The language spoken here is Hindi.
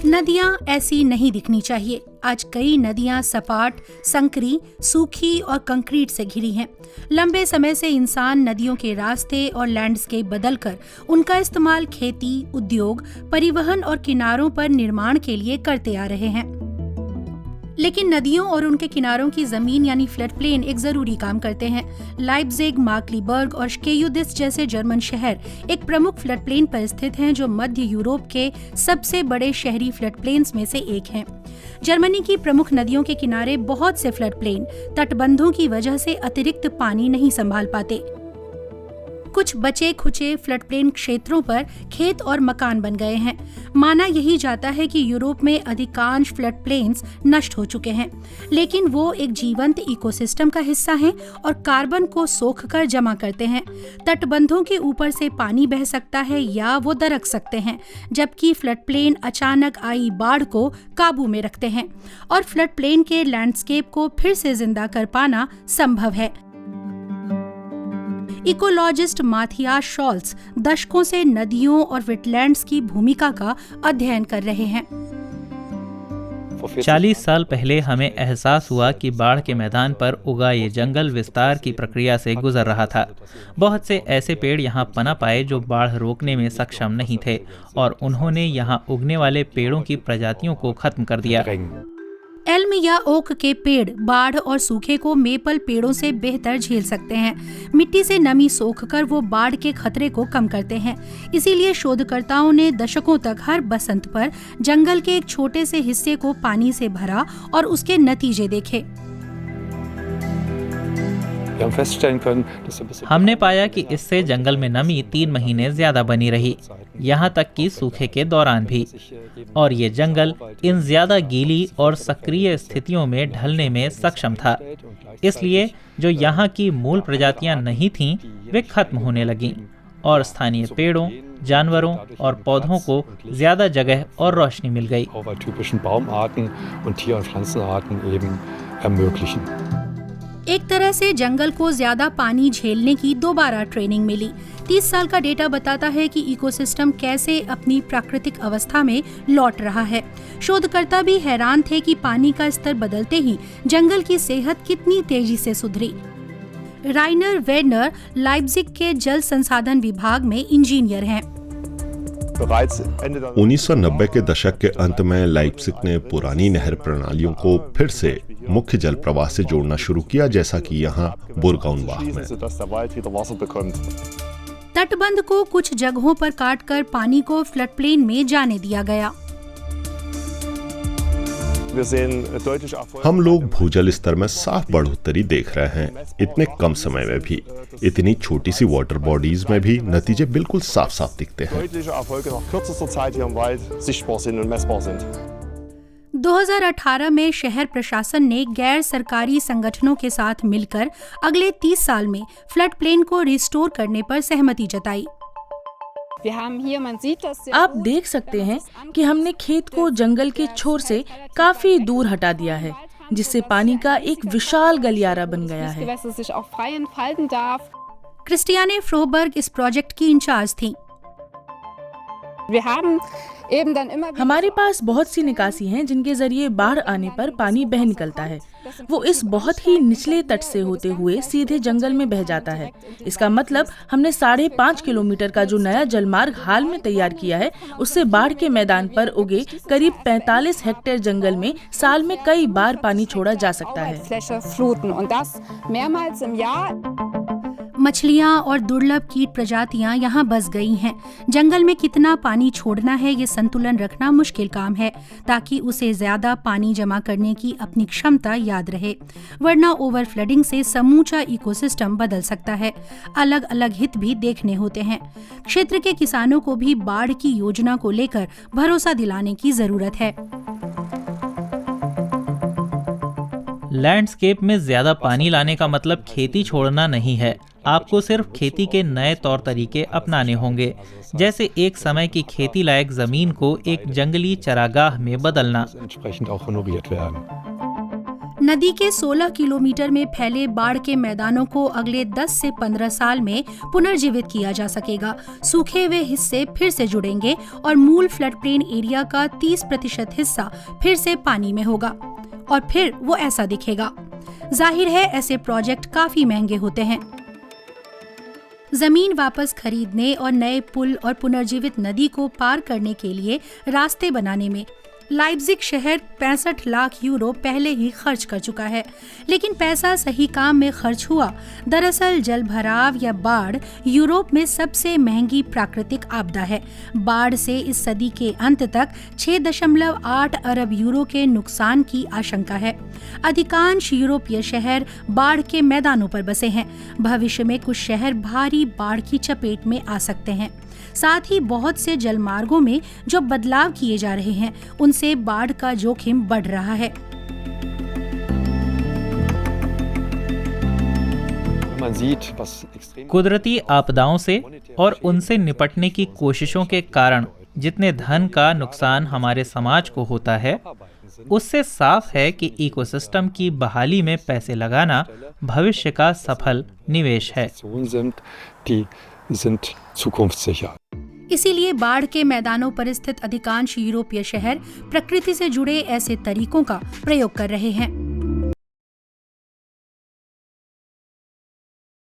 नदियां ऐसी नहीं दिखनी चाहिए। आज कई नदियां सपाट, संकरी, सूखी और कंक्रीट से घिरी हैं। लंबे समय से इंसान नदियों के रास्ते और लैंडस्केप बदलकर उनका इस्तेमाल खेती, उद्योग, परिवहन और किनारों पर निर्माण के लिए करते आ रहे हैं। लेकिन नदियों और उनके किनारों की जमीन यानी फ्लड प्लेन एक जरूरी काम करते हैं। लाइप्जिग, मार्क्लीबर्ग और श्केयुदिस जैसे जर्मन शहर एक प्रमुख फ्लड प्लेन पर स्थित हैं, जो मध्य यूरोप के सबसे बड़े शहरी फ्लड प्लेन्स में से एक हैं। जर्मनी की प्रमुख नदियों के किनारे बहुत से फ्लड प्लेन तटबंधों की वजह से अतिरिक्त पानी नहीं संभाल पाते। कुछ बचे खुचे फ्लड प्लेन क्षेत्रों पर खेत और मकान बन गए हैं। माना यही जाता है कि यूरोप में अधिकांश फ्लड प्लेन्स नष्ट हो चुके हैं, लेकिन वो एक जीवंत इकोसिस्टम का हिस्सा हैं और कार्बन को सोखकर जमा करते हैं। तटबंधों के ऊपर से पानी बह सकता है या वो दरक सकते हैं, जबकि फ्लड प्लेन अचानक आई बाढ़ को काबू में रखते हैं और फ्लड प्लेन के लैंडस्केप को फिर से जिंदा कर पाना संभव है। इकोलॉजिस्ट माथियास शॉल्स दशकों से नदियों और वेटलैंड्स की भूमिका का अध्ययन कर रहे हैं। 40 साल पहले हमें एहसास हुआ कि बाढ़ के मैदान पर उगा ये जंगल विस्तार की प्रक्रिया से गुजर रहा था। बहुत से ऐसे पेड़ यहाँ पनप पाए जो बाढ़ रोकने में सक्षम नहीं थे, और उन्होंने यहाँ उगने वाले पेड़ों की प्रजातियों को खत्म कर दिया। एल्म या ओक के पेड़ बाढ़ और सूखे को मेपल पेड़ों से बेहतर झेल सकते हैं। मिट्टी से नमी सोखकर वो बाढ़ के खतरे को कम करते हैं। इसीलिए शोधकर्ताओं ने दशकों तक हर बसंत पर जंगल के एक छोटे से हिस्से को पानी से भरा और उसके नतीजे देखे। हमने पाया कि इससे जंगल में नमी 3 महीने ज्यादा बनी रही, यहाँ तक कि सूखे के दौरान भी। और ये जंगल इन ज्यादा गीली और सक्रिय स्थितियों में ढलने में सक्षम था। इसलिए जो यहाँ की मूल प्रजातियाँ नहीं थीं, वे खत्म होने लगीं और स्थानीय पेड़ों, जानवरों और पौधों को ज्यादा जगह और रोशनी मिल गई। एक तरह से जंगल को ज्यादा पानी झेलने की दोबारा ट्रेनिंग मिली। 30 साल का डेटा बताता है कि इकोसिस्टम कैसे अपनी प्राकृतिक अवस्था में लौट रहा है। शोधकर्ता भी हैरान थे कि पानी का स्तर बदलते ही जंगल की सेहत कितनी तेजी से सुधरी। राइनर वेडनर लाइप्जिग के जल संसाधन विभाग में इंजीनियर हैं। 1990 के दशक के अंत में लाइप्जिग ने पुरानी नहर प्रणालियों को फिर से मुख्य जल प्रवाह से जोड़ना शुरू किया, जैसा कि यहाँ बुरगाउनवाह में। तटबंध को कुछ जगहों पर काटकर पानी को फ्लड प्लेन में जाने दिया गया। हम लोग भूजल स्तर में साफ बढ़ोतरी देख रहे हैं। इतने कम समय में भी, इतनी छोटी सी वाटर बॉडीज में भी नतीजे बिल्कुल साफ साफ दिखते हैं। 2018 में शहर प्रशासन ने गैर सरकारी संगठनों के साथ मिलकर अगले 30 साल में फ्लड प्लेन को रिस्टोर करने पर सहमति जताई। आप देख सकते हैं कि हमने खेत को जंगल के छोर से काफी दूर हटा दिया है, जिससे पानी का एक विशाल गलियारा बन गया है। क्रिस्टियाने फ्रोबर्ग इस प्रोजेक्ट की इंचार्ज थीं। हमारे पास बहुत सी निकासी हैं जिनके जरिए बाढ़ आने पर पानी बह निकलता है। वो इस बहुत ही निचले तट से होते हुए सीधे जंगल में बह जाता है। इसका मतलब हमने 5.5 किलोमीटर का जो नया जलमार्ग हाल में तैयार किया है, उससे बाढ़ के मैदान पर उगे करीब 45 हेक्टेयर जंगल में साल में कई बार पानी छोड़ा जा सकता है। मछलियाँ और दुर्लभ कीट प्रजातियाँ यहाँ बस गई हैं। जंगल में कितना पानी छोड़ना है, ये संतुलन रखना मुश्किल काम है, ताकि उसे ज्यादा पानी जमा करने की अपनी क्षमता याद रहे, वरना ओवर फ्लडिंग से समूचा इकोसिस्टम बदल सकता है। अलग अलग हित भी देखने होते हैं। क्षेत्र के किसानों को भी बाढ़ की योजना को लेकर भरोसा दिलाने की जरूरत है। लैंडस्केप में ज्यादा पानी लाने का मतलब खेती छोड़ना नहीं है। आपको सिर्फ खेती के नए तौर तरीके अपनाने होंगे, जैसे एक समय की खेती लायक जमीन को एक जंगली चरागाह में बदलना। नदी के 16 किलोमीटर में फैले बाढ़ के मैदानों को अगले 10 से 15 साल में पुनर्जीवित किया जा सकेगा। सूखे हुए हिस्से फिर से जुड़ेंगे और मूल फ्लड प्लेन एरिया का 30% हिस्सा फिर से पानी में होगा और फिर वो ऐसा दिखेगा। जाहिर है ऐसे प्रोजेक्ट काफी महंगे होते हैं। जमीन वापस खरीदने और नए पुल और पुनर्जीवित नदी को पार करने के लिए रास्ते बनाने में लाइप्जिग शहर 65 लाख यूरो पहले ही खर्च कर चुका है। लेकिन पैसा सही काम में खर्च हुआ। दरअसल जलभराव या बाढ़ यूरोप में सबसे महंगी प्राकृतिक आपदा है। बाढ़ से इस सदी के अंत तक 6.8 अरब यूरो के नुकसान की आशंका है। अधिकांश यूरोपीय शहर बाढ़ के मैदानों पर बसे हैं। भविष्य में कुछ शहर भारी बाढ़ की चपेट में आ सकते हैं। साथ ही बहुत से जलमार्गों में जो बदलाव किए जा रहे हैं उनसे बाढ़ का जोखिम बढ़ रहा है। कुदरती आपदाओं से और उनसे निपटने की कोशिशों के कारण जितने धन का नुकसान हमारे समाज को होता है, उससे साफ है कि इकोसिस्टम की बहाली में पैसे लगाना भविष्य का सफल निवेश है। इसीलिए बाढ़ के मैदानों पर स्थित अधिकांश यूरोपीय शहर प्रकृति से जुड़े ऐसे तरीकों का प्रयोग कर रहे हैं।